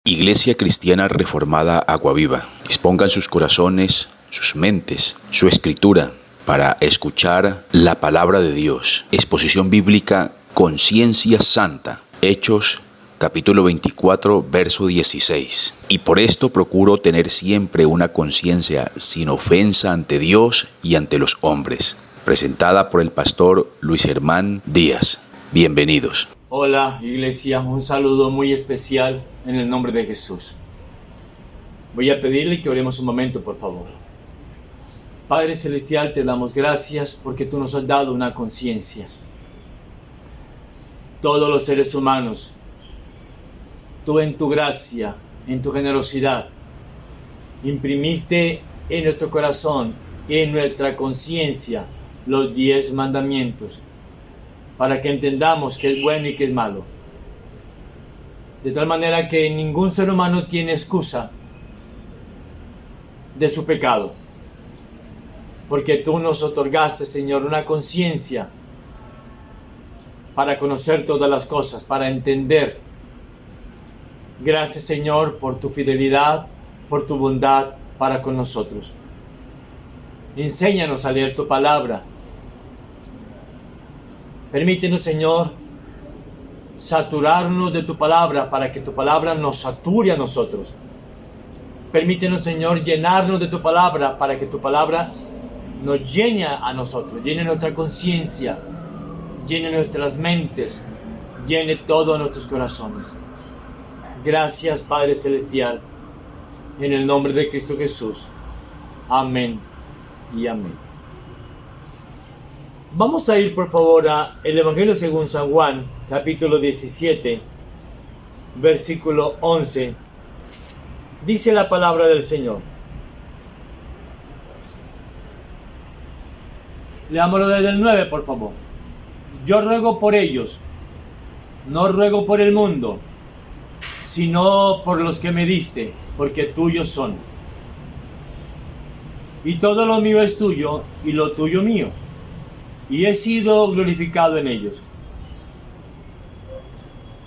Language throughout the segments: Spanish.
Iglesia Cristiana Reformada Aguaviva, dispongan sus corazones, sus mentes, su escritura para escuchar la palabra de Dios. Exposición bíblica Conciencia Santa, Hechos capítulo 24, verso 16. Y por esto procuro tener siempre una conciencia sin ofensa ante Dios y ante los hombres. Presentada por el pastor Luis Germán Díaz. Bienvenidos. Hola iglesia, un saludo muy especial en el nombre de Jesús. Voy a pedirle que oremos un momento, por favor. Padre Celestial, te damos gracias porque tú nos has dado una conciencia. Todos los seres humanos, tú en tu gracia, en tu generosidad, imprimiste en nuestro corazón, en nuestra conciencia, los 10 mandamientos, para que entendamos qué es bueno y qué es malo. De tal manera que ningún ser humano tiene excusa de su pecado, porque tú nos otorgaste, Señor, una conciencia para conocer todas las cosas, para entender. Gracias, Señor, por tu fidelidad, por tu bondad para con nosotros. Enséñanos a leer tu palabra. Permítenos, Señor, saturarnos de tu palabra para que tu palabra nos sature a nosotros. Permítenos, Señor, llenarnos de tu palabra para que tu palabra nos llene a nosotros, llene nuestra conciencia, llene nuestras mentes, llene todos nuestros corazones. Gracias, Padre Celestial, en el nombre de Cristo Jesús. Amén y amén. Vamos a ir por favor a el Evangelio según San Juan, capítulo 17, versículo 11. Dice la palabra del Señor. Leámoslo desde el 9, por favor. Yo ruego por ellos, no ruego por el mundo, sino por los que me diste, porque tuyos son. Y todo lo mío es tuyo, y lo tuyo mío. Y he sido glorificado en ellos.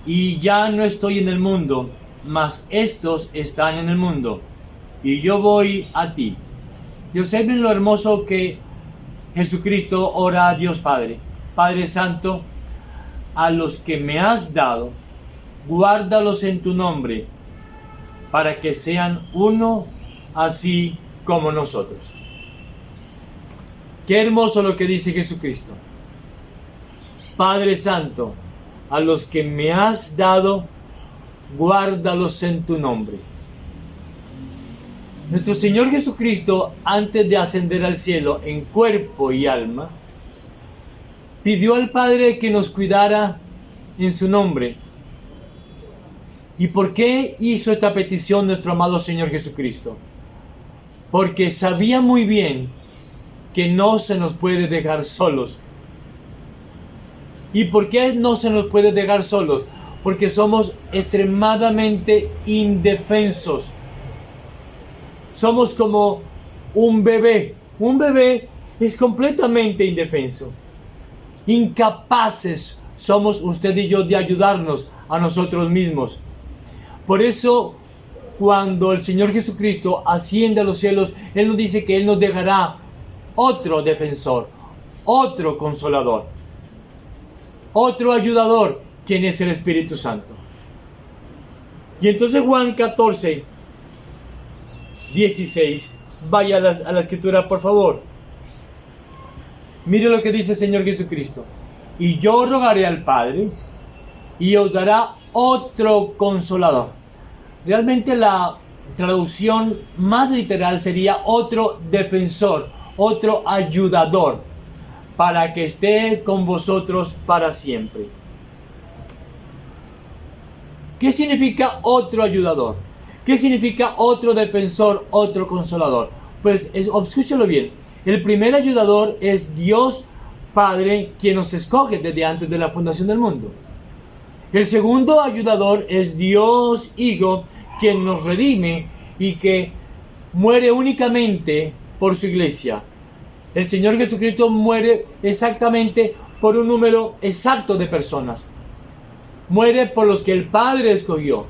Y ya no estoy en el mundo, mas estos están en el mundo, y yo voy a ti. Y observen lo hermoso que Jesucristo ora a Dios Padre. Padre Santo, a los que me has dado, guárdalos en tu nombre, para que sean uno, así como nosotros. Qué hermoso lo que dice Jesucristo. Padre Santo, a los que me has dado, guárdalos en tu nombre. Nuestro Señor Jesucristo, antes de ascender al cielo en cuerpo y alma, pidió al Padre que nos cuidara en su nombre. ¿Y por qué hizo esta petición nuestro amado Señor Jesucristo? Porque sabía muy bien que no se nos puede dejar solos. ¿Y por qué no se nos puede dejar solos? Porque somos extremadamente indefensos. Somos como un bebé. Un bebé es completamente indefenso. Incapaces somos usted y yo de ayudarnos a nosotros mismos. Por eso, cuando el Señor Jesucristo asciende a los cielos, Él nos dice que Él nos dejará otro defensor, otro consolador, otro ayudador, quien es el Espíritu Santo. Y entonces Juan 14, 16, vaya a la escritura por favor. Mire lo que dice el Señor Jesucristo. Y yo rogaré al Padre, y os dará otro consolador. Realmente la traducción más literal sería otro defensor, otro ayudador, para que esté con vosotros para siempre. ¿Qué significa otro ayudador? ¿Qué significa otro defensor, otro consolador? Pues escúchalo bien. El primer ayudador es Dios Padre, quien nos escoge desde antes de la fundación del mundo. El segundo ayudador es Dios Hijo, quien nos redime y que muere únicamente por su iglesia. El Señor Jesucristo muere exactamente por un número exacto de personas. Muere por los que el Padre escogió.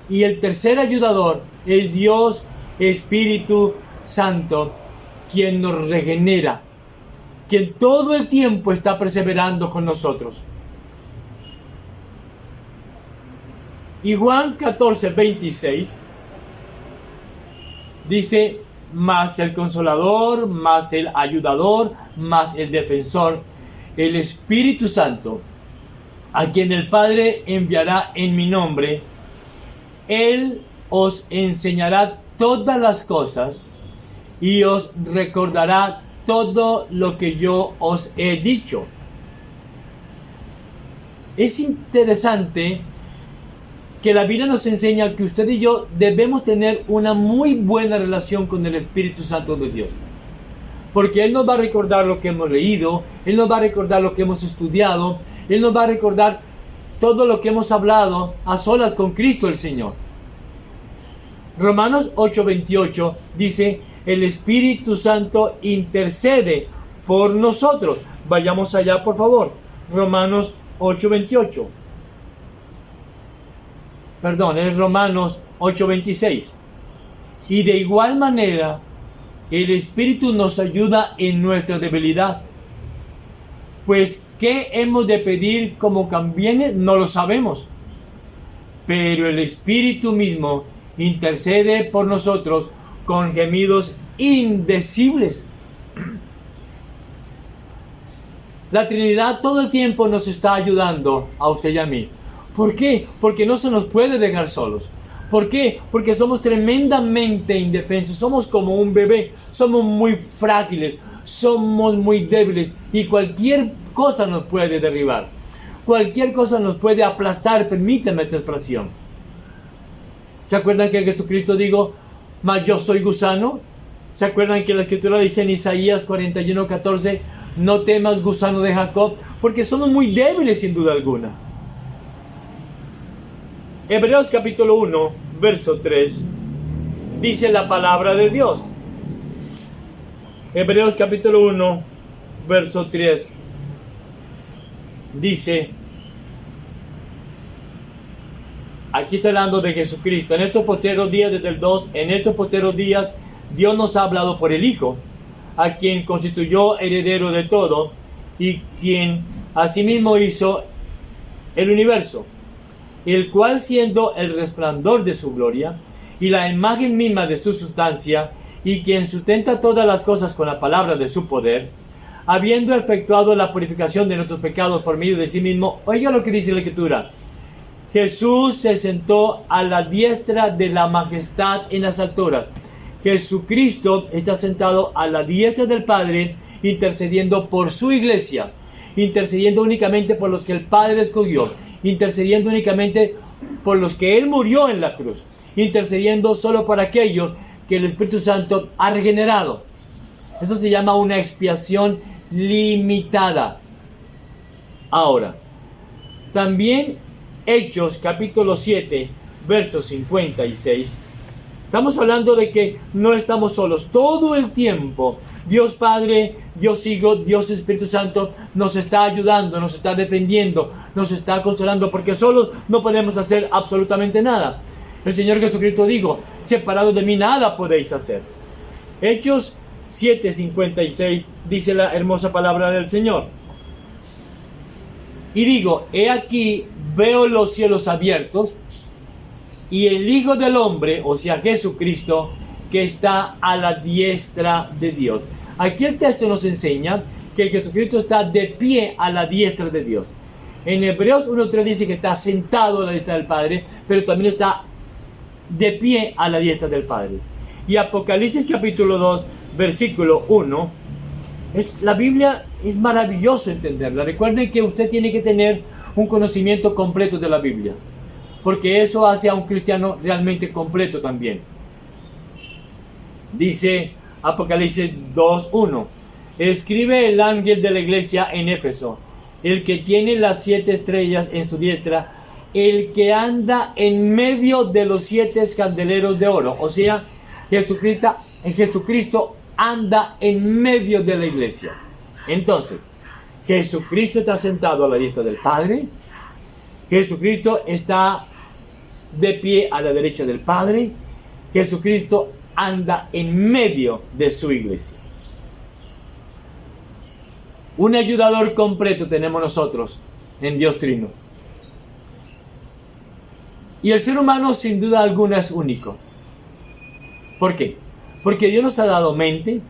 Y el tercer ayudador es Dios Espíritu Santo, quien nos regenera, quien todo el tiempo está perseverando con nosotros. Y Juan 14:26 dice: más el Consolador, más el Ayudador, más el Defensor, el Espíritu Santo, a quien el Padre enviará en mi nombre, Él os enseñará todas las cosas y os recordará todo lo que yo os he dicho. Es interesante que la Biblia nos enseña que usted y yo debemos tener una muy buena relación con el Espíritu Santo de Dios. Porque Él nos va a recordar lo que hemos leído, Él nos va a recordar lo que hemos estudiado, Él nos va a recordar todo lo que hemos hablado a solas con Cristo el Señor. Romanos 8:28 dice: el Espíritu Santo intercede por nosotros. Vayamos allá, por favor. Romanos 8:28. Perdón, es Romanos 8:26. Y de igual manera, el Espíritu nos ayuda en nuestra debilidad. Pues, ¿qué hemos de pedir como conviene? No lo sabemos. Pero el Espíritu mismo intercede por nosotros con gemidos indecibles. La Trinidad todo el tiempo nos está ayudando a usted y a mí. ¿Por qué? Porque no se nos puede dejar solos. ¿Por qué? Porque somos tremendamente indefensos, somos como un bebé, somos muy frágiles, somos muy débiles y cualquier cosa nos puede derribar. Cualquier cosa nos puede aplastar, permítame esta expresión. ¿Se acuerdan que Jesucristo dijo: mas yo soy gusano? ¿Se acuerdan que la Escritura dice en Isaías 41:14: no temas, gusano de Jacob? Porque somos muy débiles sin duda alguna. Hebreos capítulo 1, verso 3, dice la palabra de Dios. Hebreos capítulo 1, verso 3, dice, aquí está hablando de Jesucristo: en estos postreros días, desde el 2, en estos postreros días Dios nos ha hablado por el Hijo, a quien constituyó heredero de todo y quien asimismo hizo el universo, el cual, siendo el resplandor de su gloria y la imagen misma de su sustancia, y quien sustenta todas las cosas con la palabra de su poder, habiendo efectuado la purificación de nuestros pecados por medio de sí mismo. Oiga lo que dice la Escritura: Jesús se sentó a la diestra de la majestad en las alturas. Jesucristo está sentado a la diestra del Padre, intercediendo por su iglesia, intercediendo únicamente por los que el Padre escogió, intercediendo únicamente por los que Él murió en la cruz, intercediendo solo por aquellos que el Espíritu Santo ha regenerado. Eso se llama una expiación limitada. Ahora, también Hechos capítulo 7, verso 56, estamos hablando de que no estamos solos. Todo el tiempo Dios Padre, Dios Hijo, Dios Espíritu Santo nos está ayudando, nos está defendiendo, nos está consolando, porque solos no podemos hacer absolutamente nada. El Señor Jesucristo dijo: separados de mí nada podéis hacer. Hechos 7:56 dice la hermosa palabra del Señor: y digo, he aquí, veo los cielos abiertos y el Hijo del Hombre, o sea Jesucristo, que está a la diestra de Dios. Aquí el texto nos enseña que Jesucristo está de pie a la diestra de Dios. En Hebreos 1:3 dice que está sentado a la diestra del Padre, pero también está de pie a la diestra del Padre. Y Apocalipsis capítulo 2, versículo 1, la Biblia es maravilloso entenderla. Recuerden que usted tiene que tener un conocimiento completo de la Biblia, porque eso hace a un cristiano realmente completo también. Dice Apocalipsis 2:1: escribe el ángel de la iglesia en Éfeso, el que tiene las 7 estrellas en su diestra, el que anda en medio de los 7 candeleros de oro. O sea, Jesucristo anda en medio de la iglesia. Entonces, Jesucristo está sentado a la diestra del Padre. Jesucristo está de pie a la derecha del Padre. Jesucristo anda en medio de su iglesia. Un ayudador completo tenemos nosotros en Dios Trino. Y el ser humano sin duda alguna es único. ¿Por qué? Porque Dios nos ha dado mente,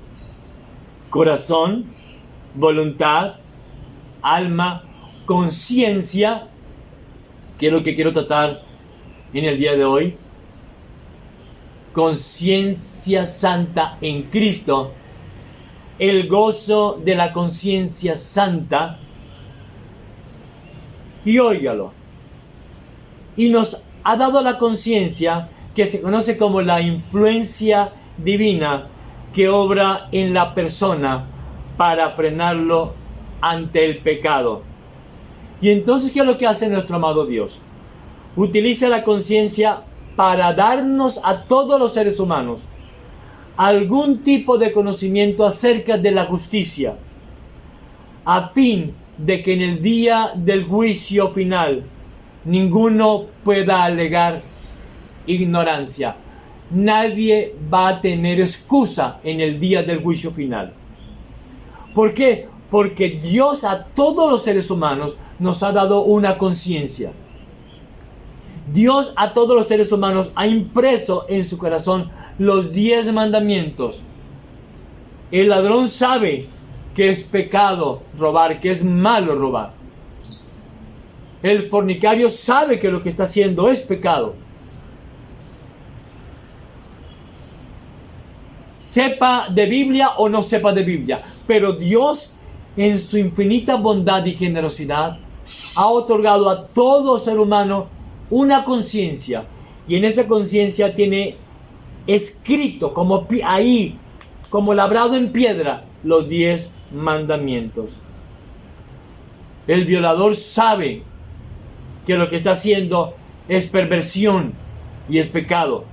corazón, voluntad, alma, conciencia, que es lo que quiero tratar en el día de hoy. Conciencia santa en Cristo, el gozo de la conciencia santa. Y óigalo, y nos ha dado la conciencia que se conoce como la influencia divina que obra en la persona para frenarlo ante el pecado. Y entonces, ¿qué es lo que hace nuestro amado Dios? Utiliza la conciencia para darnos a todos los seres humanos algún tipo de conocimiento acerca de la justicia, a fin de que en el día del juicio final ninguno pueda alegar ignorancia. Nadie va a tener excusa en el día del juicio final. ¿Por qué? Porque Dios a todos los seres humanos nos ha dado una conciencia. Dios a todos los seres humanos ha impreso en su corazón los 10 mandamientos. El ladrón sabe que es pecado robar, que es malo robar. El fornicario sabe que lo que está haciendo es pecado. Sepa de Biblia o no sepa de Biblia, pero Dios en su infinita bondad y generosidad ha otorgado a todo ser humano una conciencia, y en esa conciencia tiene escrito como ahí, como labrado en piedra, los 10 mandamientos. El violador sabe que lo que está haciendo es perversión y es pecado.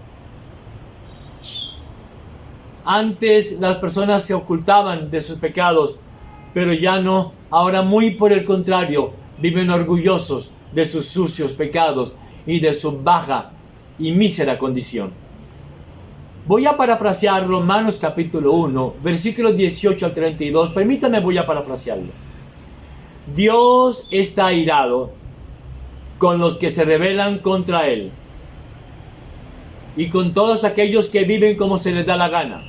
Antes las personas se ocultaban de sus pecados, pero ya no. Ahora muy por el contrario, viven orgullosos de sus sucios pecados y de su baja y mísera condición. Voy a parafrasear Romanos capítulo 1, versículos 18 al 32. Permítame, voy a parafrasearlo. Dios está airado con los que se rebelan contra Él y con todos aquellos que viven como se les da la gana.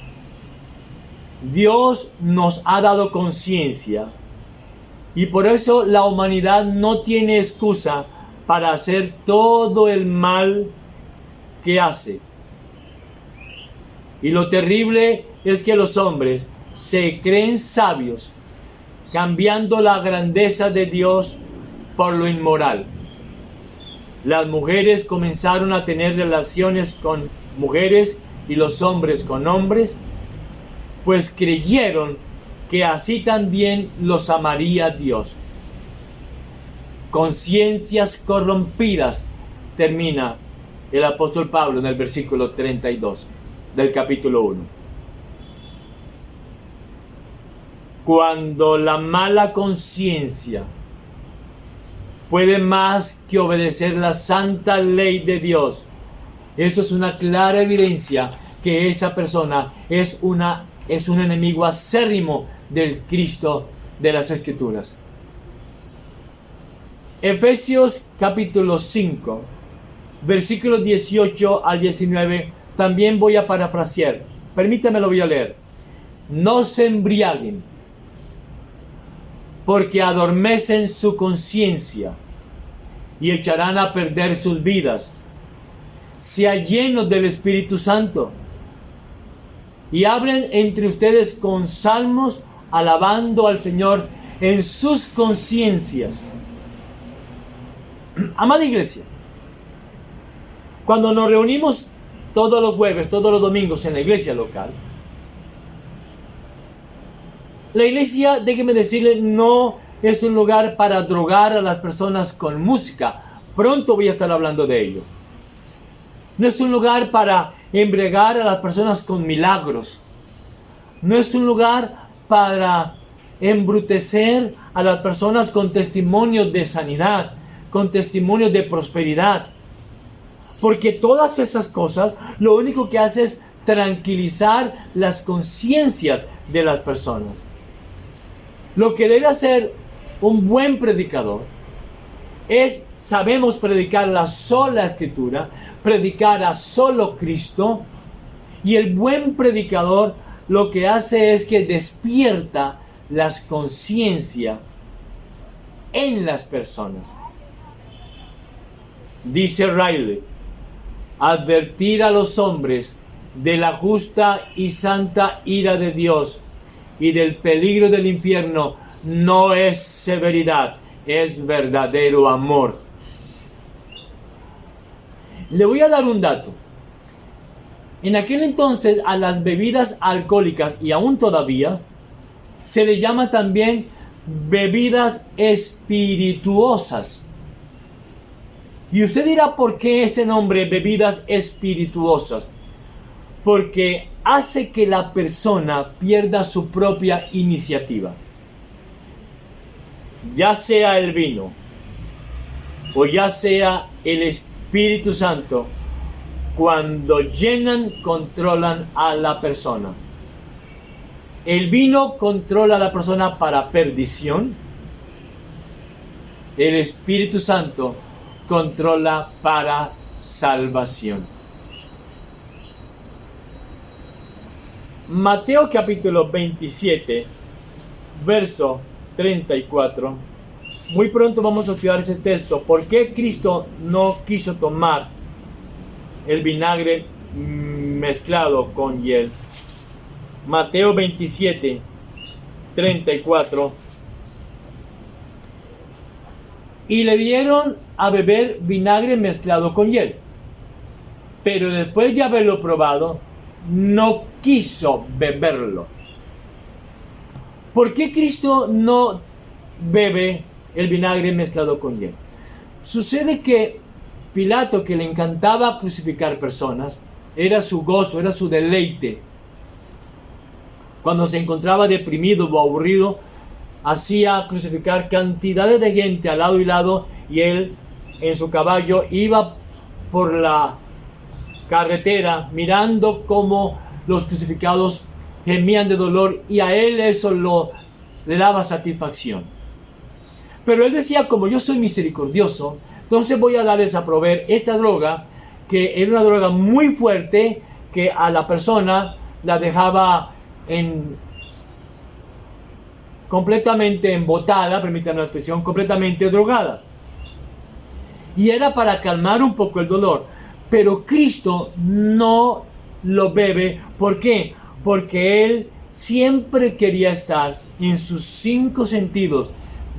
Dios nos ha dado conciencia y por eso la humanidad no tiene excusa para hacer todo el mal que hace. Y lo terrible es que los hombres se creen sabios, cambiando la grandeza de Dios por lo inmoral. Las mujeres comenzaron a tener relaciones con mujeres y los hombres con hombres, pues creyeron que así también los amaría Dios. Conciencias corrompidas, termina el apóstol Pablo en el versículo 32 del capítulo 1. Cuando la mala conciencia puede más que obedecer la santa ley de Dios, eso es una clara evidencia que esa persona es un enemigo acérrimo del Cristo de las Escrituras. Efesios capítulo 5, versículos 18 al 19, también voy a parafrasear. Permítame, lo voy a leer. No se embriaguen, porque adormecen su conciencia y echarán a perder sus vidas. Sean llenos del Espíritu Santo y hablen entre ustedes con salmos, alabando al Señor en sus conciencias. Amada iglesia, cuando nos reunimos todos los jueves, todos los domingos en la iglesia local, la iglesia, déjeme decirle, no es un lugar para drogar a las personas con música. Pronto voy a estar hablando de ello. No es un lugar para embriagar a las personas con milagros. No es un lugar para embrutecer a las personas con testimonios de sanidad, con testimonios de prosperidad. Porque todas esas cosas lo único que hace es tranquilizar las conciencias de las personas. Lo que debe hacer un buen predicador es, sabemos predicar la sola Escritura, predicar a solo Cristo, y el buen predicador lo que hace es que despierta las conciencias en las personas. Dice Riley, advertir a los hombres de la justa y santa ira de Dios y del peligro del infierno no es severidad, es verdadero amor. Le voy a dar un dato. En aquel entonces a las bebidas alcohólicas, y aún todavía, se le llama también bebidas espirituosas. Y usted dirá, ¿por qué ese nombre, bebidas espirituosas? Porque hace que la persona pierda su propia iniciativa. Ya sea el vino o ya sea el Espíritu Santo, cuando llenan, controlan a la persona. El vino controla a la persona para perdición. El Espíritu Santo controla para salvación. Mateo capítulo 27, verso 34. Muy pronto vamos a estudiar ese texto. ¿Por qué Cristo no quiso tomar el vinagre mezclado con hiel? Mateo 27, 34. Y le dieron a beber vinagre mezclado con hiel. Pero después de haberlo probado, no quiso beberlo. ¿Por qué Cristo no bebe el vinagre mezclado con hiel? Sucede que Pilato, que le encantaba crucificar personas, era su gozo, era su deleite. Cuando se encontraba deprimido o aburrido, hacía crucificar cantidades de gente al lado y lado, y él en su caballo iba por la carretera mirando cómo los crucificados gemían de dolor, y a él eso le daba satisfacción. Pero él decía, como yo soy misericordioso, entonces voy a darles a proveer esta droga, que era una droga muy fuerte, que a la persona la dejaba completamente embotada, permítanme la expresión, completamente drogada. Y era para calmar un poco el dolor. Pero Cristo no lo bebe. ¿Por qué? Porque Él siempre quería estar en sus 5 sentidos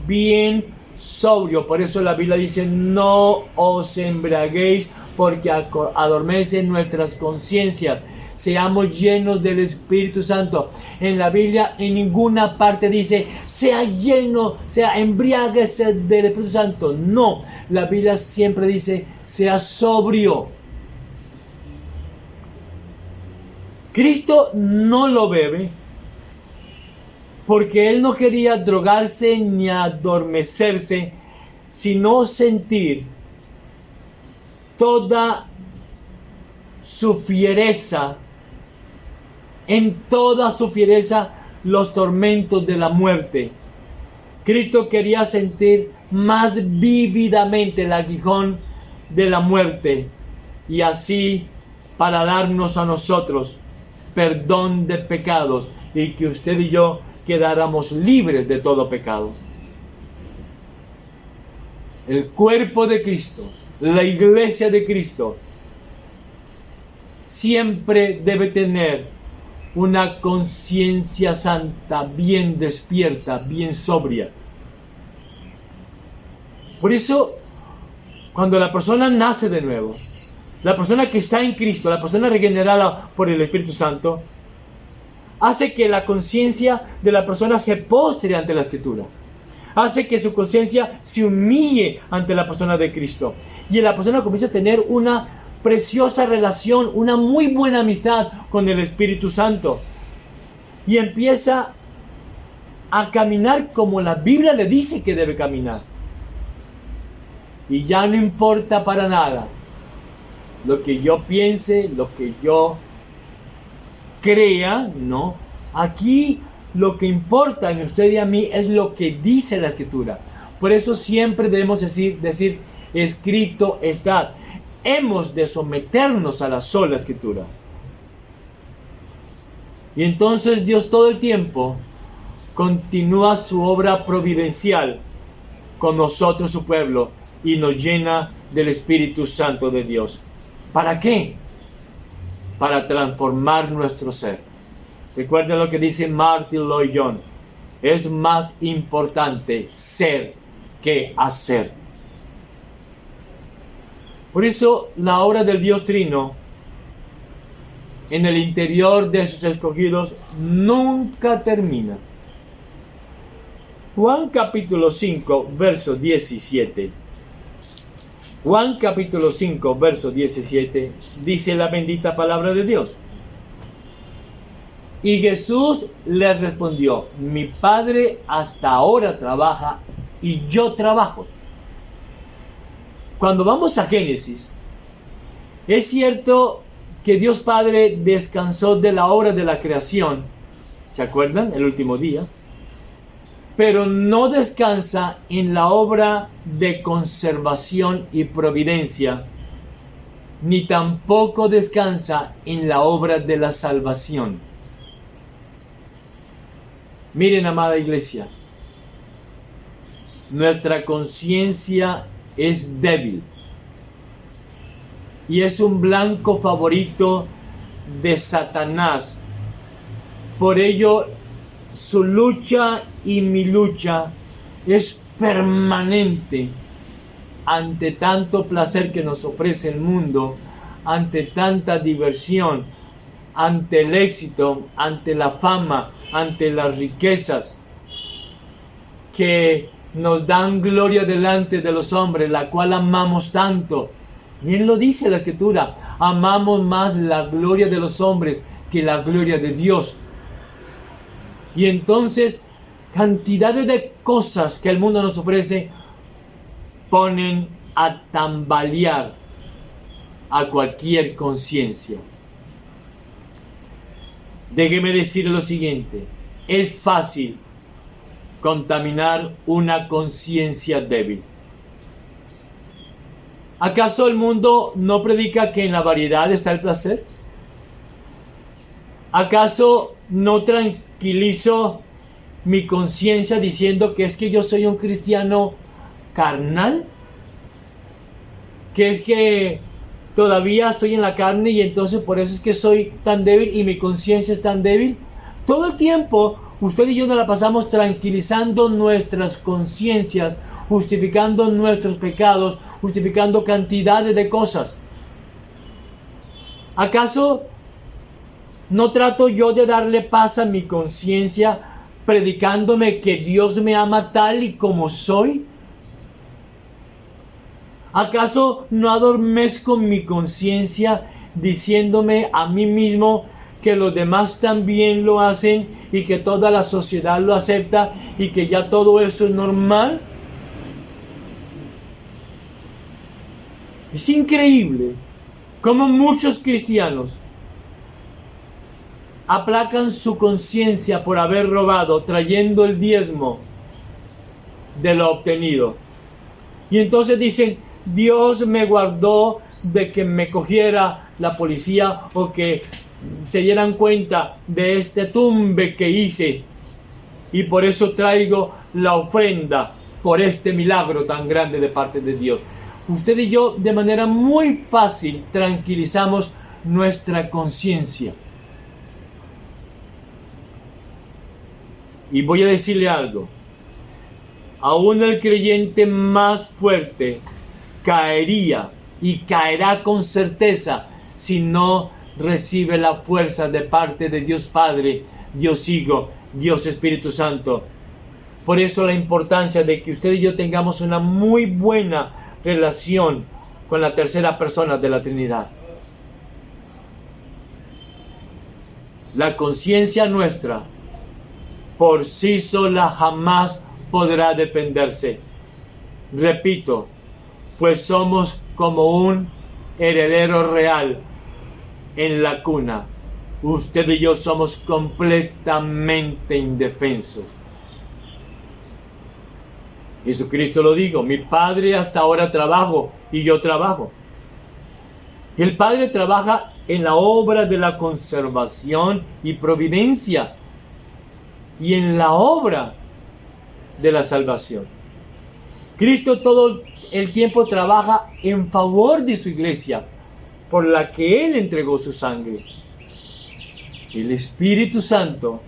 bien sobrio. Por eso la Biblia dice, no os embriaguéis, porque adormecen nuestras conciencias. Seamos llenos del Espíritu Santo. En la Biblia en ninguna parte dice, sea lleno, sea embriáguese del Espíritu Santo. No, la Biblia siempre dice, sea sobrio. Cristo no lo bebe porque Él no quería drogarse ni adormecerse, sino sentir toda su fiereza, en toda su fiereza, los tormentos de la muerte. Cristo quería sentir más vívidamente el aguijón de la muerte, y así para darnos a nosotros perdón de pecados, y que usted y yo quedáramos libres de todo pecado. El cuerpo de Cristo, la iglesia de Cristo, siempre debe tener una conciencia santa, bien despierta, bien sobria. Por eso, cuando la persona nace de nuevo, la persona que está en Cristo, la persona regenerada por el Espíritu Santo, hace que la conciencia de la persona se postre ante la Escritura. Hace que su conciencia se humille ante la persona de Cristo. Y la persona comienza a tener una preciosa relación, una muy buena amistad con el Espíritu Santo. Y empieza a caminar como la Biblia le dice que debe caminar. Y ya no importa para nada lo que yo piense, lo que yo crea, no. Aquí lo que importa en usted y a mí es lo que dice la Escritura. Por eso siempre debemos decir escrito está. Hemos de someternos a la sola Escritura. Y entonces Dios todo el tiempo continúa su obra providencial con nosotros, su pueblo, y nos llena del Espíritu Santo de Dios. ¿Para qué? Para transformar nuestro ser. Recuerden lo que dice Martin Lloyd-Jones. Es más importante ser que hacer. Por eso la obra del Dios Trino en el interior de sus escogidos nunca termina. Juan capítulo 5, verso 17. Juan capítulo 5, verso 17, dice la bendita palabra de Dios. Y Jesús les respondió: mi Padre hasta ahora trabaja y yo trabajo. Cuando vamos a Génesis, es cierto que Dios Padre descansó de la obra de la creación, ¿se acuerdan? El último día. Pero no descansa en la obra de conservación y providencia, ni tampoco descansa en la obra de la salvación. Miren, amada iglesia, nuestra conciencia es débil y es un blanco favorito de Satanás. Por ello, su lucha y mi lucha es permanente ante tanto placer que nos ofrece el mundo, ante tanta diversión, ante el éxito, ante la fama, ante las riquezas que nos dan gloria delante de los hombres, la cual amamos tanto. Bien lo dice la Escritura: amamos más la gloria de los hombres que la gloria de Dios. Y entonces, cantidades de cosas que el mundo nos ofrece ponen a tambalear a cualquier conciencia. Déjeme decirle lo siguiente: es fácil contaminar una conciencia débil. ¿Acaso el mundo no predica que en la variedad está el placer? ¿Acaso no tranquilizo mi conciencia diciendo que es que yo soy un cristiano carnal? Que es que todavía estoy en la carne y entonces por eso es que soy tan débil y mi conciencia es tan débil. Todo el tiempo usted y yo nos la pasamos tranquilizando nuestras conciencias, justificando nuestros pecados, justificando cantidades de cosas. ¿Acaso no trato yo de darle paz a mi conciencia predicándome que Dios me ama tal y como soy? ¿Acaso no adormezco mi conciencia diciéndome a mí mismo que los demás también lo hacen y que toda la sociedad lo acepta y que ya todo eso es normal? Es increíble cómo muchos cristianos aplacan su conciencia por haber robado, trayendo el diezmo de lo obtenido. Y entonces dicen: Dios me guardó de que me cogiera la policía o que se dieran cuenta de este tumbe que hice, y por eso traigo la ofrenda por este milagro tan grande de parte de Dios. Usted y yo de manera muy fácil tranquilizamos nuestra conciencia. Y voy a decirle algo: aún el creyente más fuerte caería y caerá con certeza si no recibe la fuerza de parte de Dios Padre, Dios Hijo, Dios Espíritu Santo. Por eso la importancia de que usted y yo tengamos una muy buena relación con la tercera persona de la Trinidad. La conciencia nuestra por sí sola jamás podrá defenderse. Repito, pues somos como un heredero real en la cuna. Usted y yo somos completamente indefensos. Jesucristo lo dijo, mi Padre hasta ahora trabajo y yo trabajo. El Padre trabaja en la obra de la conservación y providencia y en la obra de la salvación. Cristo todo el tiempo trabaja en favor de su iglesia, por la que Él entregó su sangre. El Espíritu Santo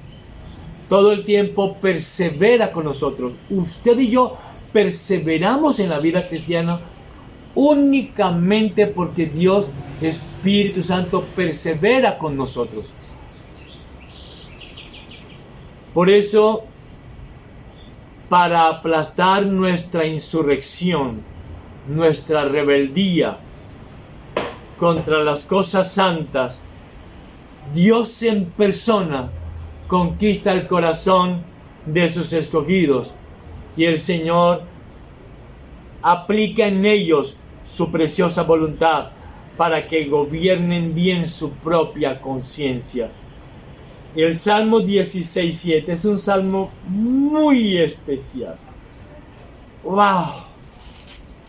todo el tiempo persevera con nosotros. Usted y yo perseveramos en la vida cristiana únicamente porque Dios, Espíritu Santo, persevera con nosotros. Por eso, para aplastar nuestra insurrección, nuestra rebeldía contra las cosas santas, Dios en persona conquista el corazón de sus escogidos y el Señor aplica en ellos su preciosa voluntad para que gobiernen bien su propia conciencia. El Salmo 16:7 es un salmo muy especial. ¡Wow!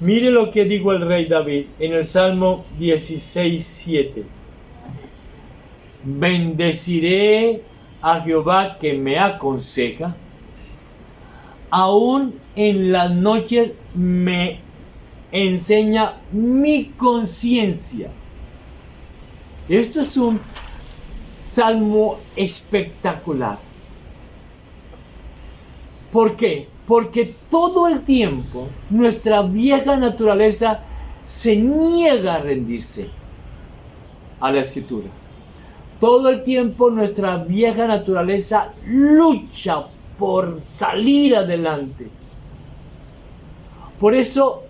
Mire lo que dijo el rey David en el Salmo 16:7. Bendeciré a Jehová que me aconseja, aún en las noches me enseña mi conciencia. Esto es un salmo espectacular. ¿Por qué? Porque todo el tiempo nuestra vieja naturaleza se niega a rendirse a la Escritura. Todo el tiempo nuestra vieja naturaleza lucha por salir adelante. Por eso,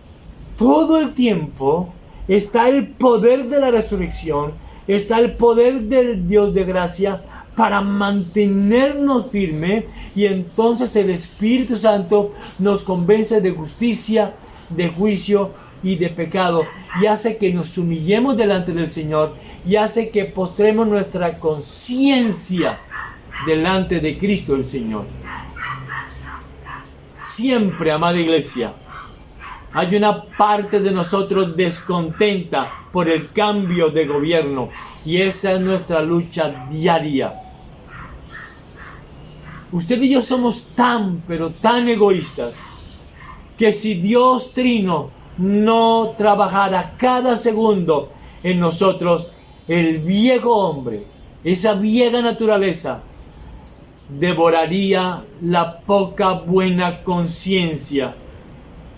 todo el tiempo está el poder de la resurrección, está el poder del Dios de gracia para mantenernos firmes, y entonces el Espíritu Santo nos convence de justicia, de juicio y de pecado, y hace que nos humillemos delante del Señor, y hace que postremos nuestra conciencia delante de Cristo el Señor. Siempre, amada iglesia, hay una parte de nosotros descontenta por el cambio de gobierno, y esa es nuestra lucha diaria. Usted y yo somos tan, pero tan egoístas, que si Dios Trino no trabajara cada segundo en nosotros, el viejo hombre, esa vieja naturaleza, devoraría la poca buena conciencia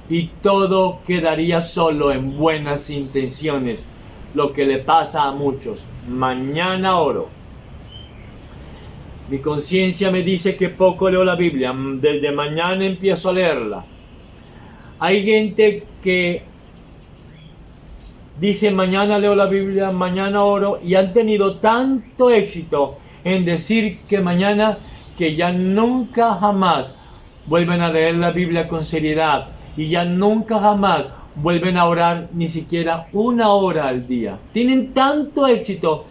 y todo quedaría solo en buenas intenciones, lo que le pasa a muchos. Mañana oro. Mi conciencia me dice que poco leo la Biblia, desde mañana empiezo a leerla. Hay gente que dice mañana leo la Biblia, mañana oro, y han tenido tanto éxito en decir que mañana, que ya nunca jamás vuelven a leer la Biblia con seriedad, y ya nunca jamás vuelven a orar ni siquiera una hora al día. Tienen tanto éxito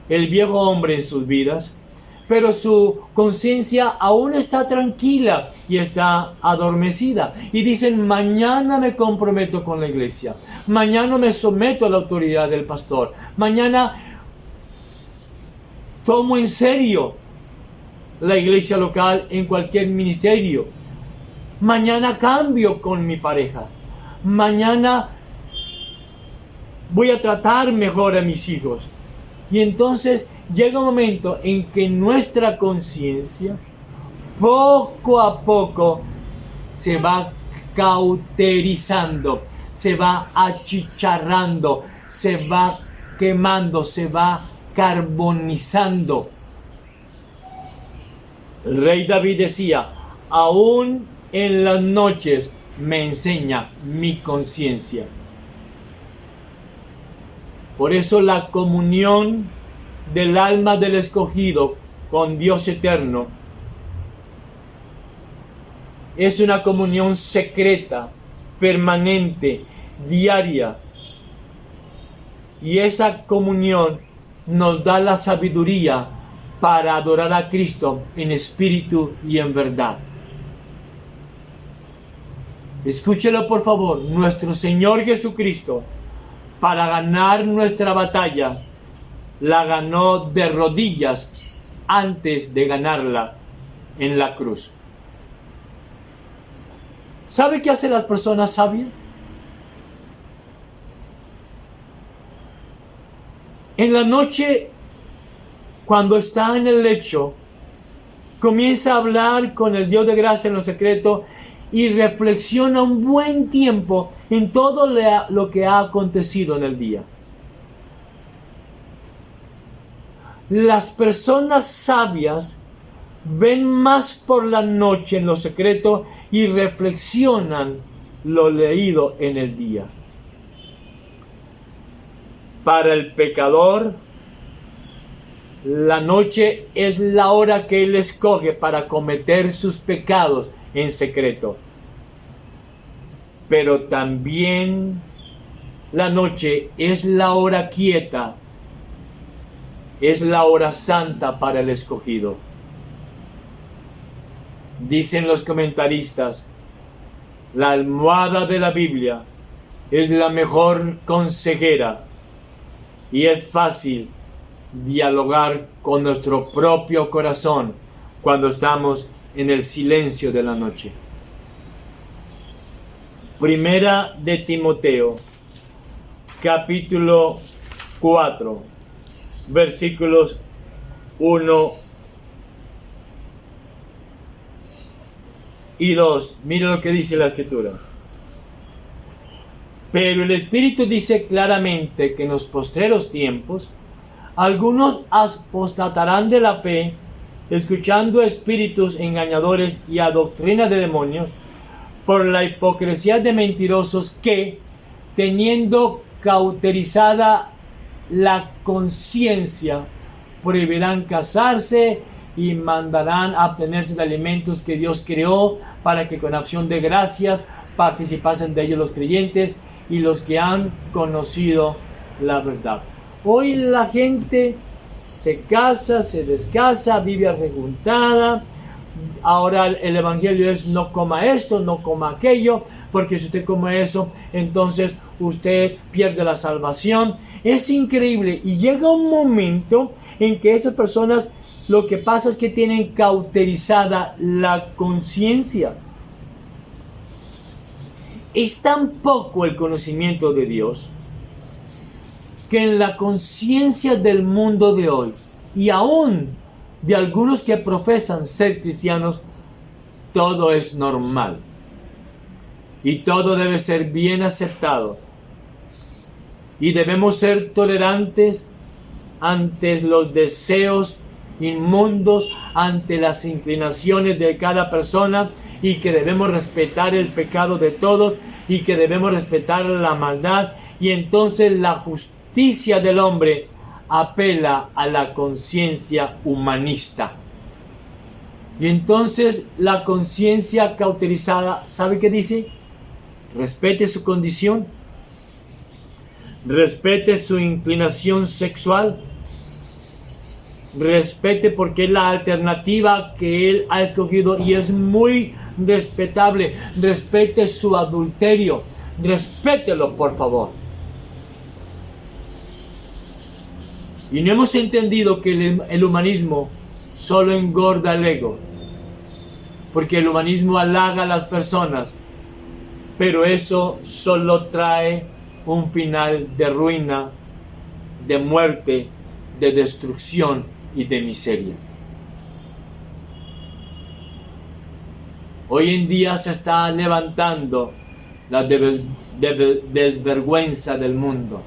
el viejo hombre en sus vidas, pero su conciencia aún está tranquila y está adormecida. Y dicen, mañana me comprometo con la iglesia, mañana me someto a la autoridad del pastor, mañana tomo en serio la iglesia local en cualquier ministerio, mañana cambio con mi pareja, mañana voy a tratar mejor a mis hijos. Y entonces llega un momento en que nuestra conciencia poco a poco se va cauterizando, se va achicharrando, se va quemando, se va carbonizando. El rey David decía, aún en las noches me enseña mi conciencia. Por eso la comunión del alma del escogido con Dios eterno es una comunión secreta, permanente, diaria. Y esa comunión nos da la sabiduría para adorar a Cristo en espíritu y en verdad. Escúchelo por favor, nuestro Señor Jesucristo, para ganar nuestra batalla, la ganó de rodillas antes de ganarla en la cruz. ¿Sabe qué hacen las personas sabias? En la noche, cuando está en el lecho, comienza a hablar con el Dios de gracia en lo secreto y reflexiona un buen tiempo en todo lo que ha acontecido en el día. Las personas sabias ven más por la noche en lo secreto y reflexionan lo leído en el día. Para el pecador, la noche es la hora que él escoge para cometer sus pecados en secreto. Pero también la noche es la hora quieta, es la hora santa para el escogido. Dicen los comentaristas, la almohada de la Biblia es la mejor consejera y es fácil dialogar con nuestro propio corazón cuando estamos en el silencio de la noche. Primera de Timoteo, capítulo 4, versículos 1 y 2. Mira lo que dice la Escritura. Pero el Espíritu dice claramente que en los postreros tiempos algunos apostatarán de la fe, escuchando espíritus engañadores y a doctrina de demonios, por la hipocresía de mentirosos que, teniendo cauterizada la conciencia, prohibirán casarse y mandarán abstenerse de alimentos que Dios creó para que con acción de gracias participasen de ellos los creyentes y los que han conocido la verdad. Hoy la gente se casa, se descasa, vive arrejuntada. Ahora el evangelio es no coma esto, no coma aquello, porque si usted come eso, entonces usted pierde la salvación. Es increíble y llega un momento en que esas personas lo que pasa es que tienen cauterizada la conciencia. Es tan poco el conocimiento de Dios que en la conciencia del mundo de hoy y aún de algunos que profesan ser cristianos, todo es normal y todo debe ser bien aceptado y debemos ser tolerantes ante los deseos inmundos, ante las inclinaciones de cada persona, y que debemos respetar el pecado de todos y que debemos respetar la maldad. Y entonces la justicia del hombre apela a la conciencia humanista. Y entonces la conciencia cauterizada, ¿sabe qué dice? Respete su condición, respete su inclinación sexual, respete porque es la alternativa que él ha escogido y es muy respetable. Respete su adulterio, respételo por favor. Y no hemos entendido que el humanismo solo engorda el ego, porque el humanismo halaga a las personas, pero eso solo trae un final de ruina, de muerte, de destrucción y de miseria. Hoy en día se está levantando la desvergüenza del mundo.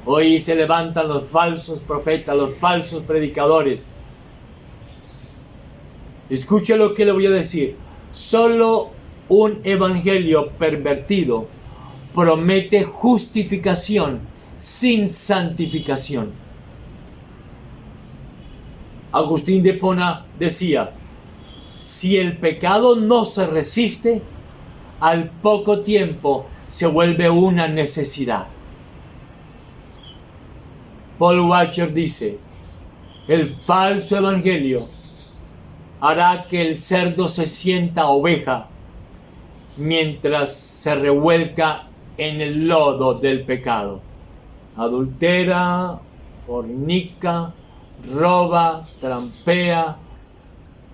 Hoy se levantan los falsos profetas, los falsos predicadores. Escuche lo que le voy a decir. Solo un evangelio pervertido promete justificación sin santificación. Agustín de Hipona decía, si el pecado no se resiste, al poco tiempo se vuelve una necesidad. Paul Washer dice, el falso evangelio hará que el cerdo se sienta oveja mientras se revuelca en el lodo del pecado. Adultera, fornica, roba, trampea.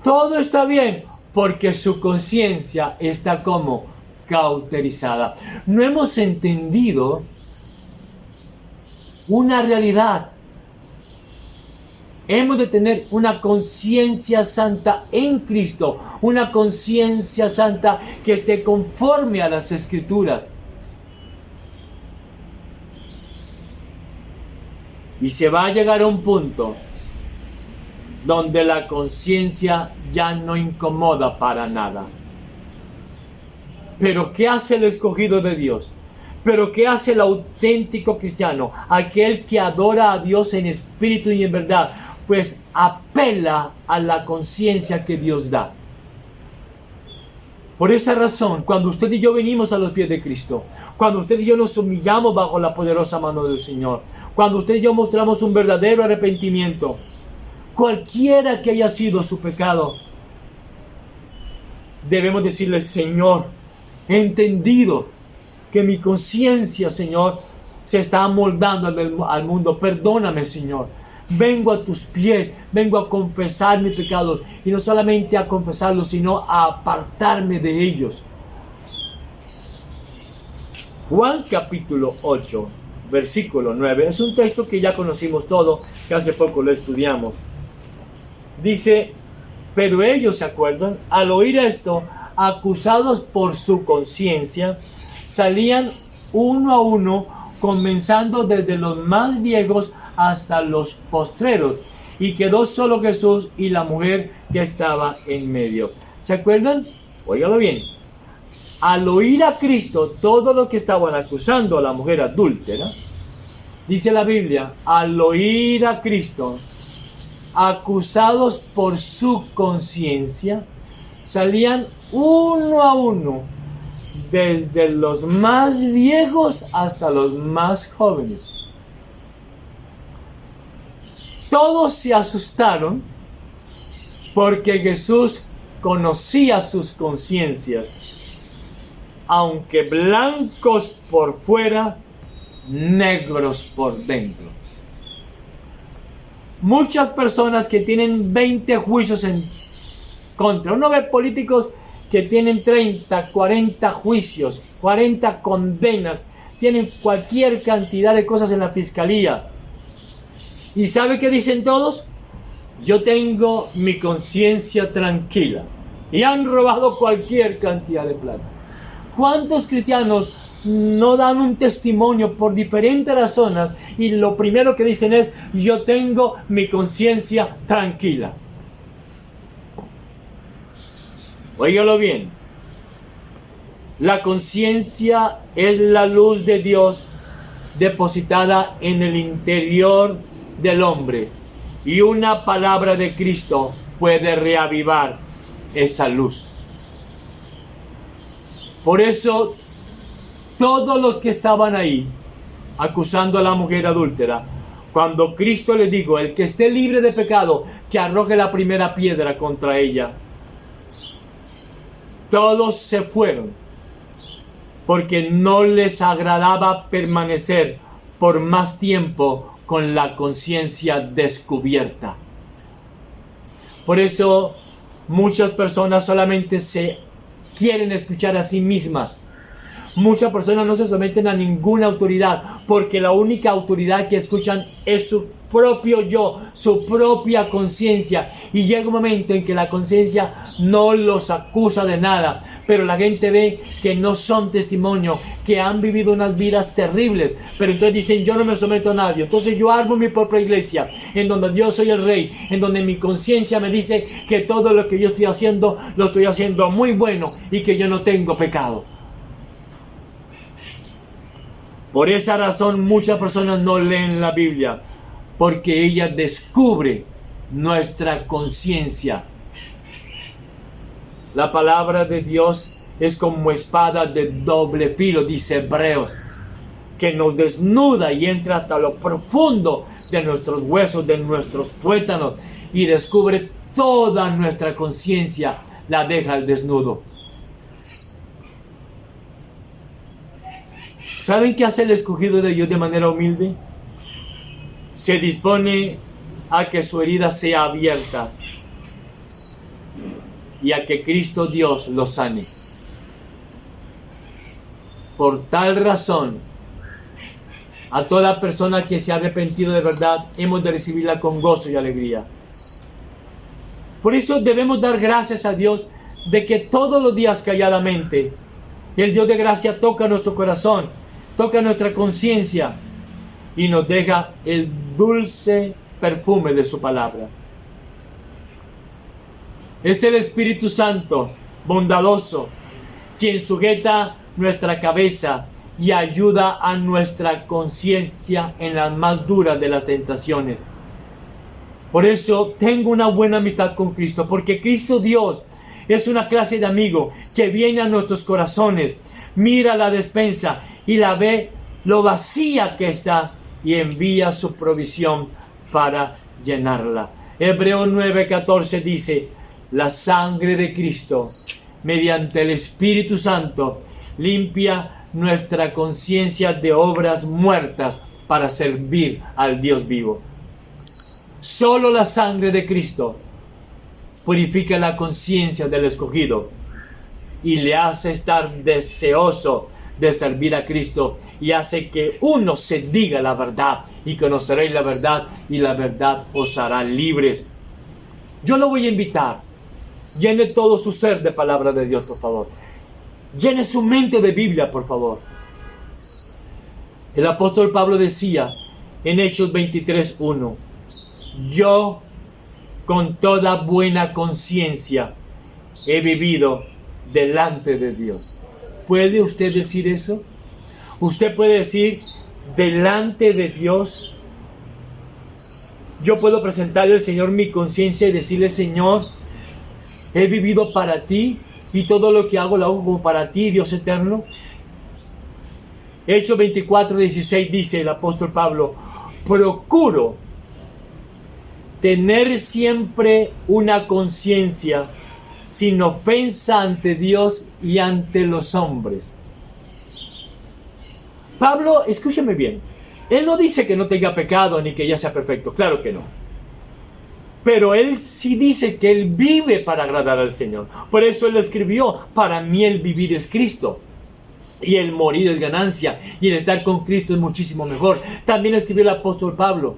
Todo está bien porque su conciencia está como cauterizada. No hemos entendido una realidad. Hemos de tener una conciencia santa en Cristo, una conciencia santa que esté conforme a las Escrituras. Y se va a llegar a un punto donde la conciencia ya no incomoda para nada. Pero ¿qué hace el escogido de Dios? Pero ¿qué hace el auténtico cristiano? Aquel que adora a Dios en espíritu y en verdad. Pues apela a la conciencia que Dios da. Por esa razón, cuando usted y yo venimos a los pies de Cristo, cuando usted y yo nos humillamos bajo la poderosa mano del Señor, cuando usted y yo mostramos un verdadero arrepentimiento, cualquiera que haya sido su pecado, debemos decirle: Señor, he entendido que mi conciencia, Señor, se está amoldando al mundo. Perdóname, Señor. Vengo a tus pies, vengo a confesar mis pecados, y no solamente a confesarlos, sino a apartarme de ellos. Juan capítulo 8, versículo 9, es un texto que ya conocimos todo, que hace poco lo estudiamos. Dice: pero ellos, ¿se acuerdan? Al oír esto, acusados por su conciencia, salían uno a uno, comenzando desde los más viejos hasta los postreros, y quedó solo Jesús y la mujer que estaba en medio. ¿Se acuerdan? Óigalo bien. Al oír a Cristo, todo lo que estaban acusando a la mujer adúltera, dice la Biblia, al oír a Cristo, acusados por su conciencia, salían uno a uno, desde los más viejos hasta los más jóvenes. Todos se asustaron porque Jesús conocía sus conciencias, aunque blancos por fuera, negros por dentro. Muchas personas que tienen 20 juicios en contra. Uno ve políticos que tienen 30, 40 juicios, 40 condenas, tienen cualquier cantidad de cosas en la fiscalía. ¿Y sabe qué dicen todos? Yo tengo mi conciencia tranquila. Y han robado cualquier cantidad de plata. ¿Cuántos cristianos no dan un testimonio por diferentes razones y lo primero que dicen es: yo tengo mi conciencia tranquila? Óigalo bien. La conciencia es la luz de Dios depositada en el interior del hombre, y una palabra de Cristo puede reavivar esa luz. Por eso todos los que estaban ahí acusando a la mujer adúltera, cuando Cristo le dijo: el que esté libre de pecado, que arroje la primera piedra contra ella, todos se fueron, porque no les agradaba permanecer por más tiempo con la conciencia descubierta. Por eso muchas personas solamente se quieren escuchar a sí mismas. Muchas personas no se someten a ninguna autoridad, porque la única autoridad que escuchan es su propio yo, su propia conciencia. Y llega un momento en que la conciencia no los acusa de nada, pero la gente ve que no son testimonio, que han vivido unas vidas terribles, pero entonces dicen: yo no me someto a nadie, entonces yo armo mi propia iglesia, en donde yo soy el rey, en donde mi conciencia me dice que todo lo que yo estoy haciendo, lo estoy haciendo muy bueno, y que yo no tengo pecado. Por esa razón muchas personas no leen la Biblia, porque ella descubre nuestra conciencia. La palabra de Dios es como espada de doble filo, dice Hebreos, que nos desnuda y entra hasta lo profundo de nuestros huesos, de nuestros tuétanos, y descubre toda nuestra conciencia, la deja al desnudo. ¿Saben qué hace el escogido de Dios de manera humilde? Se dispone a que su herida sea abierta y a que Cristo Dios lo sane. Por tal razón, a toda persona que se ha arrepentido de verdad, hemos de recibirla con gozo y alegría. Por eso debemos dar gracias a Dios de que todos los días calladamente, el Dios de gracia toca nuestro corazón, toca nuestra conciencia y nos deja el dulce perfume de su palabra. Es el Espíritu Santo, bondadoso, quien sujeta nuestra cabeza y ayuda a nuestra conciencia en las más duras de las tentaciones. Por eso tengo una buena amistad con Cristo, porque Cristo Dios es una clase de amigo que viene a nuestros corazones, mira la despensa y la ve lo vacía que está y envía su provisión para llenarla. Hebreos 9:14 dice: la sangre de Cristo, mediante el Espíritu Santo, limpia nuestra conciencia de obras muertas para servir al Dios vivo. Solo la sangre de Cristo purifica la conciencia del escogido y le hace estar deseoso de servir a Cristo, y hace que uno se diga la verdad, y conoceréis la verdad y la verdad os hará libres. Yo lo voy a invitar, llene todo su ser de palabra de Dios, por favor. Llene su mente de Biblia, por favor. El apóstol Pablo decía en Hechos 23:1: yo con toda buena conciencia he vivido delante de Dios. ¿Puede usted decir eso? Usted puede decir delante de Dios. Yo puedo presentarle al Señor mi conciencia y decirle: Señor, he vivido para ti y todo lo que hago lo hago como para ti, Dios eterno. Hechos 24:16 dice el apóstol Pablo: procuro tener siempre una conciencia sin ofensa ante Dios y ante los hombres. Pablo, escúcheme bien, él no dice que no tenga pecado ni que ya sea perfecto, claro que no. Pero él sí dice que él vive para agradar al Señor. Por eso él escribió: para mí el vivir es Cristo y el morir es ganancia, y el estar con Cristo es muchísimo mejor. También escribió el apóstol Pablo: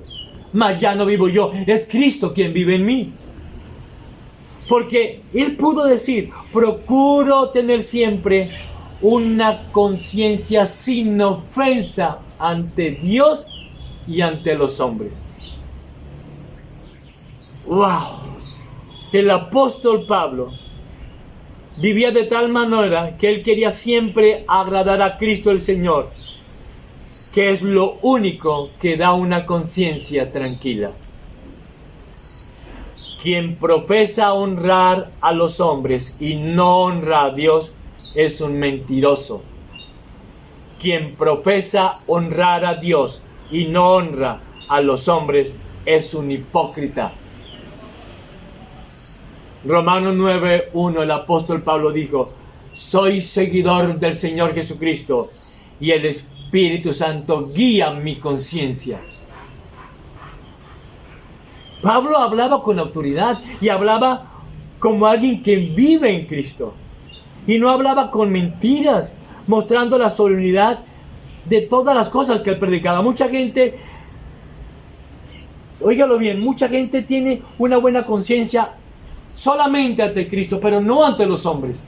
mas ya no vivo yo, es Cristo quien vive en mí. Porque él pudo decir: procuro tener siempre una conciencia sin ofensa ante Dios y ante los hombres. ¡Wow! El apóstol Pablo vivía de tal manera que él quería siempre agradar a Cristo el Señor, que es lo único que da una conciencia tranquila. Quien profesa honrar a los hombres y no honra a Dios es un mentiroso. Quien profesa honrar a Dios y no honra a los hombres es un hipócrita. Romanos 9:1, el apóstol Pablo dijo: soy seguidor del Señor Jesucristo y el Espíritu Santo guía mi conciencia. Pablo hablaba con autoridad y hablaba como alguien que vive en Cristo. Y no hablaba con mentiras, mostrando la solemnidad de todas las cosas que él predicaba. Mucha gente, óigalo bien, mucha gente tiene una buena conciencia solamente ante Cristo, pero no ante los hombres.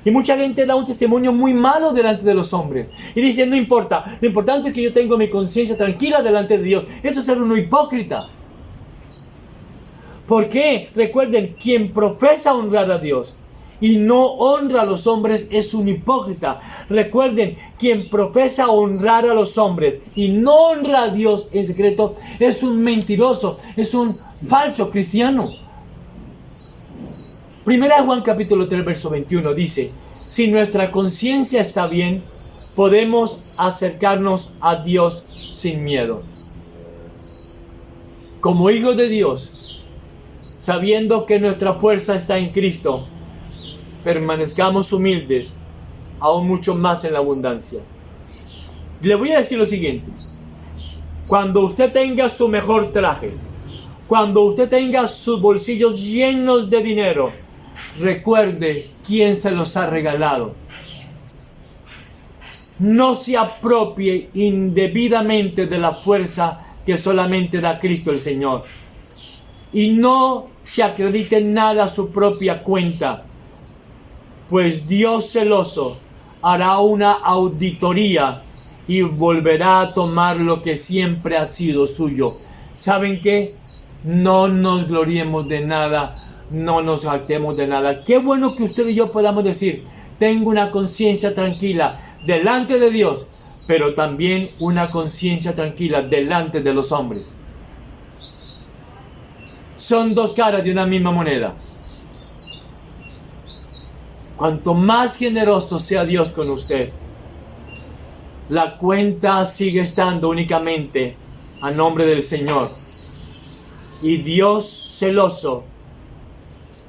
Y mucha gente da un testimonio muy malo delante de los hombres. Y dice: no importa, lo importante es que yo tengo mi conciencia tranquila delante de Dios. Eso es ser un hipócrita. ¿Por qué? Recuerden, quien profesa honrar a Dios y no honra a los hombres es un hipócrita. Recuerden, quien profesa honrar a los hombres y no honra a Dios en secreto es un mentiroso, es un falso cristiano. Primera de Juan capítulo 3 verso 21 dice: si nuestra conciencia está bien, podemos acercarnos a Dios sin miedo. Como hijos de Dios, sabiendo que nuestra fuerza está en Cristo, permanezcamos humildes, aún mucho más en la abundancia. Le voy a decir lo siguiente: cuando usted tenga su mejor traje, cuando usted tenga sus bolsillos llenos de dinero, recuerde quién se los ha regalado. No se apropie indebidamente de la fuerza que solamente da Cristo el Señor. Y no se acredite nada a su propia cuenta, pues Dios celoso hará una auditoría y volverá a tomar lo que siempre ha sido suyo. ¿Saben qué? No nos gloriemos de nada, no nos jactemos de nada. Qué bueno que usted y yo podamos decir: tengo una conciencia tranquila delante de Dios, pero también una conciencia tranquila delante de los hombres. Son dos caras de una misma moneda. Cuanto más generoso sea Dios con usted, la cuenta sigue estando únicamente a nombre del Señor. Y Dios celoso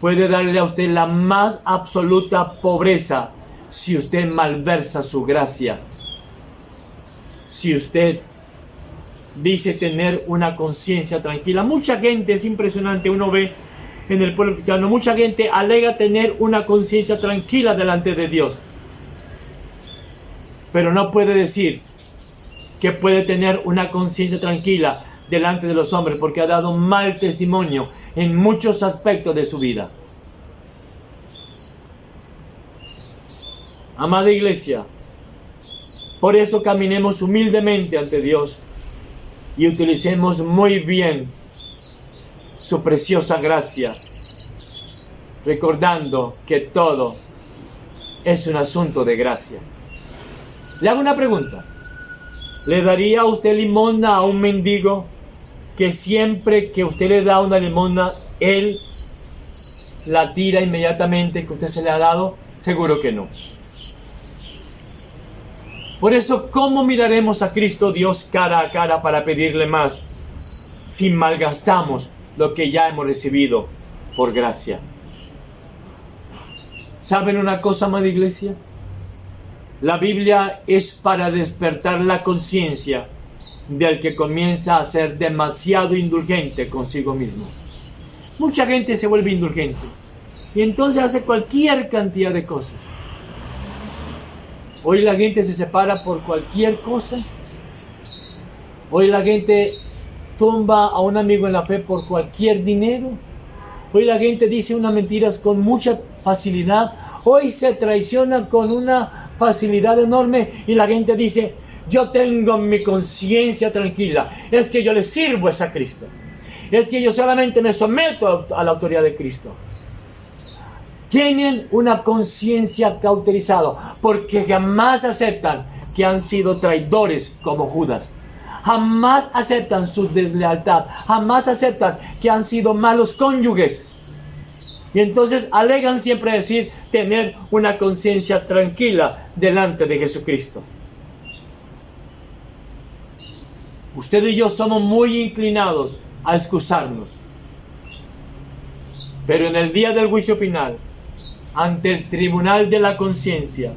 puede darle a usted la más absoluta pobreza si usted malversa su gracia. Si usted dice tener una conciencia tranquila. Mucha gente, es impresionante, uno ve en el pueblo cristiano, mucha gente alega tener una conciencia tranquila delante de Dios, pero no puede decir que puede tener una conciencia tranquila delante de los hombres, porque ha dado mal testimonio en muchos aspectos de su vida. Amada iglesia, por eso caminemos humildemente ante Dios y utilicemos muy bien su preciosa gracia, recordando que todo es un asunto de gracia. Le hago una pregunta: ¿le daría usted limosna a un mendigo que siempre que usted le da una limosna, él la tira inmediatamente que usted se le ha dado? Seguro que no. Por eso, ¿cómo miraremos a Cristo Dios cara a cara para pedirle más si malgastamos lo que ya hemos recibido por gracia? ¿Saben una cosa, amada iglesia? La Biblia es para despertar la conciencia del que comienza a ser demasiado indulgente consigo mismo. Mucha gente se vuelve indulgente y entonces hace cualquier cantidad de cosas. Hoy la gente se separa por cualquier cosa. Hoy la gente tumba a un amigo en la fe por cualquier dinero. Hoy la gente dice unas mentiras con mucha facilidad. Hoy se traiciona con una facilidad enorme y la gente dice: yo tengo mi conciencia tranquila, es que yo le sirvo a Cristo, es que yo solamente me someto a la autoridad de Cristo. Tienen una conciencia cauterizada porque jamás aceptan que han sido traidores como Judas. Jamás aceptan su deslealtad, jamás aceptan que han sido malos cónyuges. Y entonces alegan siempre decir tener una conciencia tranquila delante de Jesucristo. Usted y yo somos muy inclinados a excusarnos. Pero en el día del juicio final, ante el tribunal de la conciencia,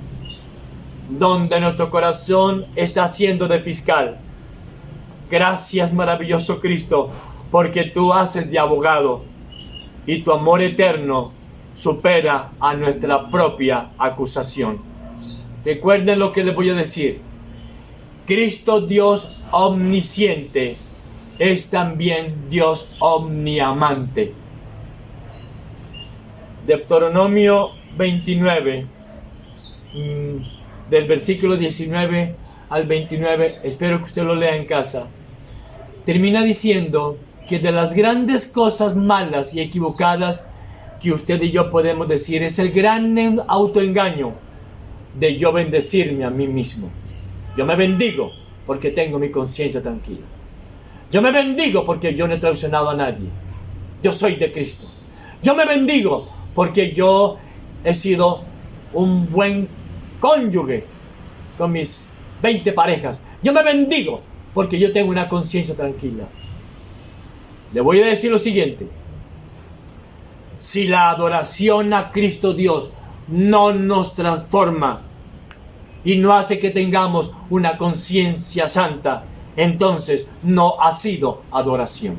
donde nuestro corazón está haciendo de fiscal, gracias, maravilloso Cristo, porque tú haces de abogado y tu amor eterno supera a nuestra propia acusación. Recuerden lo que les voy a decir: Cristo Dios omnisciente es también Dios omniamante. Deuteronomio 29, del versículo 19 al 29, espero que usted lo lea en casa, termina diciendo que de las grandes cosas malas y equivocadas que usted y yo podemos decir es el gran autoengaño de yo bendecirme a mí mismo. Yo me bendigo porque tengo mi conciencia tranquila. Yo me bendigo porque yo no he traicionado a nadie. Yo soy de Cristo. Yo me bendigo porque yo he sido un buen cónyuge. con mis 20 parejas. Yo me bendigo porque yo tengo una conciencia tranquila. Le voy a decir lo siguiente. Si la adoración a Cristo Dios no nos transforma y no hace que tengamos una conciencia santa, entonces no ha sido adoración.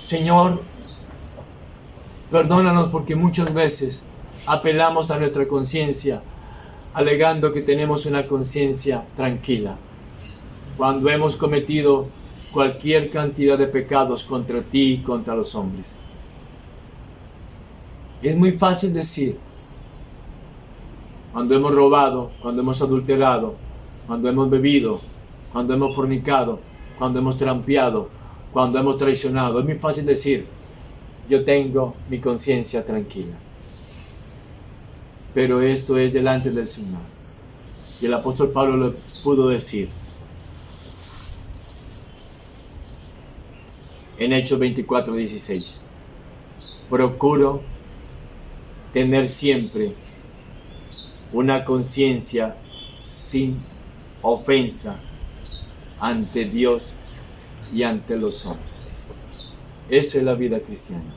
Señor, perdónanos porque muchas veces apelamos a nuestra conciencia alegando que tenemos una conciencia tranquila, cuando hemos cometido cualquier cantidad de pecados contra ti y contra los hombres. Es muy fácil decir, cuando hemos robado, cuando hemos adulterado, cuando hemos bebido, cuando hemos fornicado, cuando hemos trampeado, cuando hemos traicionado, es muy fácil decir, yo tengo mi conciencia tranquila. Pero esto es delante del Señor. Y el apóstol Pablo lo pudo decir en Hechos 24:16. Procuro tener siempre una conciencia sin ofensa ante Dios y ante los hombres. Eso es la vida cristiana.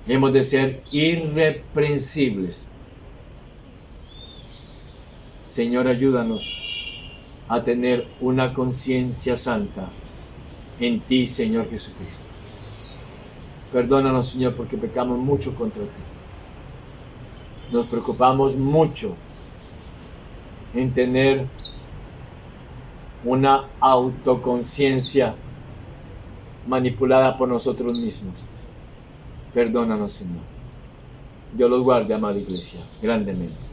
Hemos de ser irreprensibles. Señor, ayúdanos a tener una conciencia santa en ti, Señor Jesucristo. Perdónanos, Señor, porque pecamos mucho contra ti. Nos preocupamos mucho en tener una autoconciencia manipulada por nosotros mismos. Perdónanos, Señor. Dios los guarde, amada iglesia, grandemente.